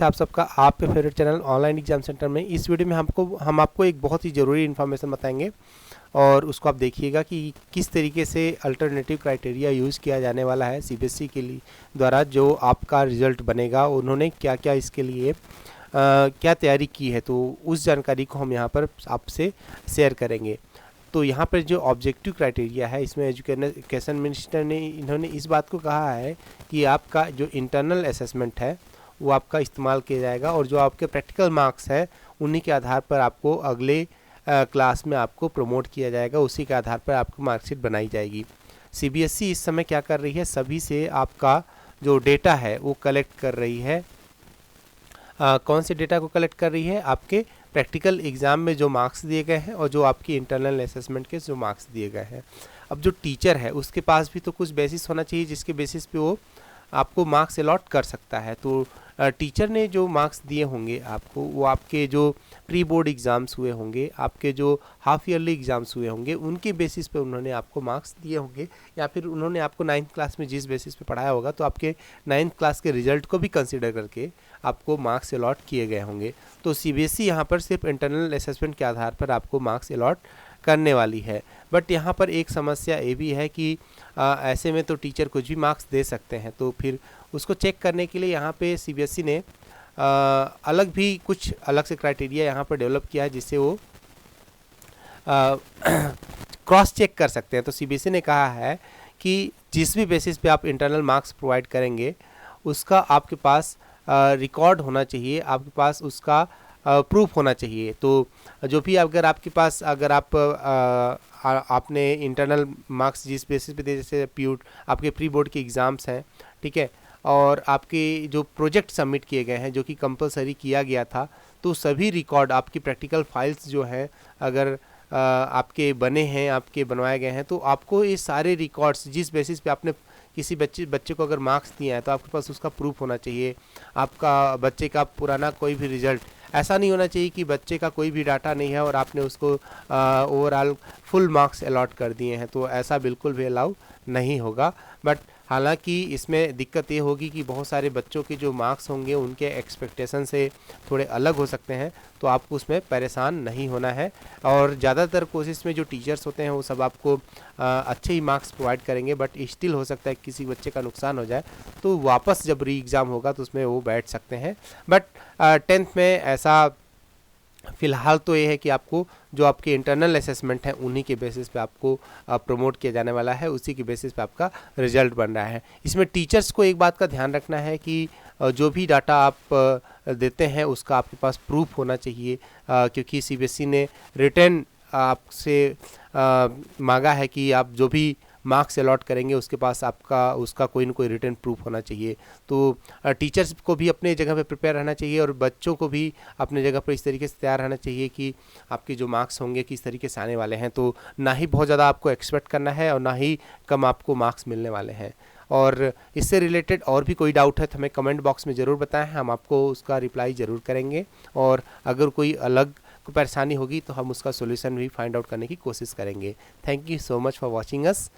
आप सबका आपके favourite channel online exam centre में। इस वीडियो में हम आपको एक बहुत ही ज़रूरी इन्फॉर्मेशन बताएंगे और उसको आप देखिएगा कि किस तरीके से अल्टरनेटिव क्राइटेरिया यूज़ किया जाने वाला है सीबीएसई के लिए द्वारा जो आपका रिज़ल्ट बनेगा, उन्होंने क्या क्या इसके लिए क्या तैयारी की है, तो उस जानकारी को हम यहाँ पर आपसे शेयर करेंगे। तो यहाँ पर जो ऑब्जेक्टिव क्राइटेरिया है, इसमें एजुकेशन मिनिस्टर ने इन्होंने इस बात को कहा है कि आपका जो इंटरनल असेसमेंट है वो आपका इस्तेमाल किया जाएगा और जो आपके प्रैक्टिकल मार्क्स है उन्हीं के आधार पर आपको अगले क्लास में आपको प्रमोट किया जाएगा, उसी के आधार पर आपको मार्कशीट बनाई जाएगी। सीबीएसई इस समय क्या कर रही है, सभी से आपका जो डेटा है वो कलेक्ट कर रही है। कौन से डेटा को कलेक्ट कर रही है? आपके प्रैक्टिकल एग्ज़ाम में जो मार्क्स दिए गए हैं और जो आपकी इंटरनल असेसमेंट के जो मार्क्स दिए गए हैं। अब जो टीचर है उसके पास भी तो कुछ बेसिस होना चाहिए जिसके बेसिस पे वो आपको मार्क्स अलॉट कर सकता है। तो टीचर ने जो मार्क्स दिए होंगे आपको, वो आपके जो प्री बोर्ड एग्ज़ाम्स हुए होंगे, आपके जो हाफ ईयरली एग्ज़ाम्स हुए होंगे, उनके बेसिस पे उन्होंने आपको मार्क्स दिए होंगे, या फिर उन्होंने आपको 9th क्लास में जिस बेसिस पे पढ़ाया होगा तो आपके 9th क्लास के रिजल्ट को भी कंसिडर करके आपको मार्क्स अलॉट किए गए होंगे। तो सीबीएसई यहाँ पर सिर्फ इंटरनल असेसमेंट के आधार पर आपको मार्क्स अलॉट करने वाली है। बट यहाँ पर एक समस्या ये भी है कि ऐसे में तो टीचर कुछ भी मार्क्स दे सकते हैं, तो फिर उसको चेक करने के लिए यहाँ पे सीबीएसई ने अलग भी कुछ अलग से क्राइटेरिया यहाँ पर डेवलप किया है जिससे वो क्रॉस चेक कर सकते हैं। तो सीबीएसई ने कहा है कि जिस भी बेसिस पे आप इंटरनल मार्क्स प्रोवाइड करेंगे उसका आपके पास रिकॉर्ड होना चाहिए, आपके पास उसका प्रूफ होना चाहिए। तो जो भी अगर आपके पास आपने इंटरनल मार्क्स जिस बेसिस पे दे, जैसे आपके प्री बोर्ड के एग्ज़ाम्स हैं, ठीक है, और आपके जो प्रोजेक्ट सबमिट किए गए हैं जो कि कंपलसरी किया गया था, तो सभी रिकॉर्ड आपकी प्रैक्टिकल फाइल्स जो हैं अगर आपके बने हैं, आपके बनवाए गए हैं, तो आपको ये सारे रिकॉर्ड्स जिस बेसिस पे आपने किसी बच्चे को अगर मार्क्स दिए हैं तो आपके पास उसका प्रूफ होना चाहिए। आपका बच्चे का पुराना कोई भी रिजल्ट, ऐसा नहीं होना चाहिए कि बच्चे का कोई भी डाटा नहीं है और आपने उसको ओवरऑल फुल मार्क्स अलॉट कर दिए हैं, तो ऐसा बिल्कुल भी अलाउ नहीं होगा। बट हालांकि इसमें दिक्कत ये होगी कि बहुत सारे बच्चों के जो मार्क्स होंगे उनके एक्सपेक्टेशन से थोड़े अलग हो सकते हैं, तो आपको उसमें परेशान नहीं होना है। और ज़्यादातर कोशिश में जो टीचर्स होते हैं वो सब आपको अच्छे ही मार्क्स प्रोवाइड करेंगे, बट स्टिल हो सकता है किसी बच्चे का नुकसान हो जाए, तो वापस जब री एग्ज़ाम होगा तो उसमें वो बैठ सकते हैं। बट 10th में ऐसा फ़िलहाल तो ये है कि आपको जो आपके इंटरनल असेसमेंट हैं उन्हीं के बेसिस पे आपको प्रमोट किया जाने वाला है, उसी के बेसिस पे आपका रिजल्ट बन रहा है। इसमें टीचर्स को एक बात का ध्यान रखना है कि जो भी डाटा आप देते हैं उसका आपके पास प्रूफ होना चाहिए, क्योंकि सीबीएसई ने रिटन आपसे मांगा है कि आप जो भी मार्क्स अलॉट करेंगे उसके पास उसका कोई ना कोई रिटन प्रूफ होना चाहिए। तो टीचर्स को भी अपने जगह पे प्रिपेयर रहना चाहिए और बच्चों को भी अपने जगह पर इस तरीके से तैयार रहना चाहिए कि आपके जो मार्क्स होंगे किस तरीके से आने वाले हैं। तो ना ही बहुत ज़्यादा आपको एक्सपेक्ट करना है और ना ही कम आपको मार्क्स मिलने वाले हैं। और इससे रिलेटेड और भी कोई डाउट है तो हमें कमेंट बॉक्स में ज़रूर बताएं, हम आपको उसका रिप्लाई ज़रूर करेंगे। और अगर कोई अलग परेशानी होगी तो हम उसका सोल्यूशन भी फाइंड आउट करने की कोशिश करेंगे। Thank you so much for watching us.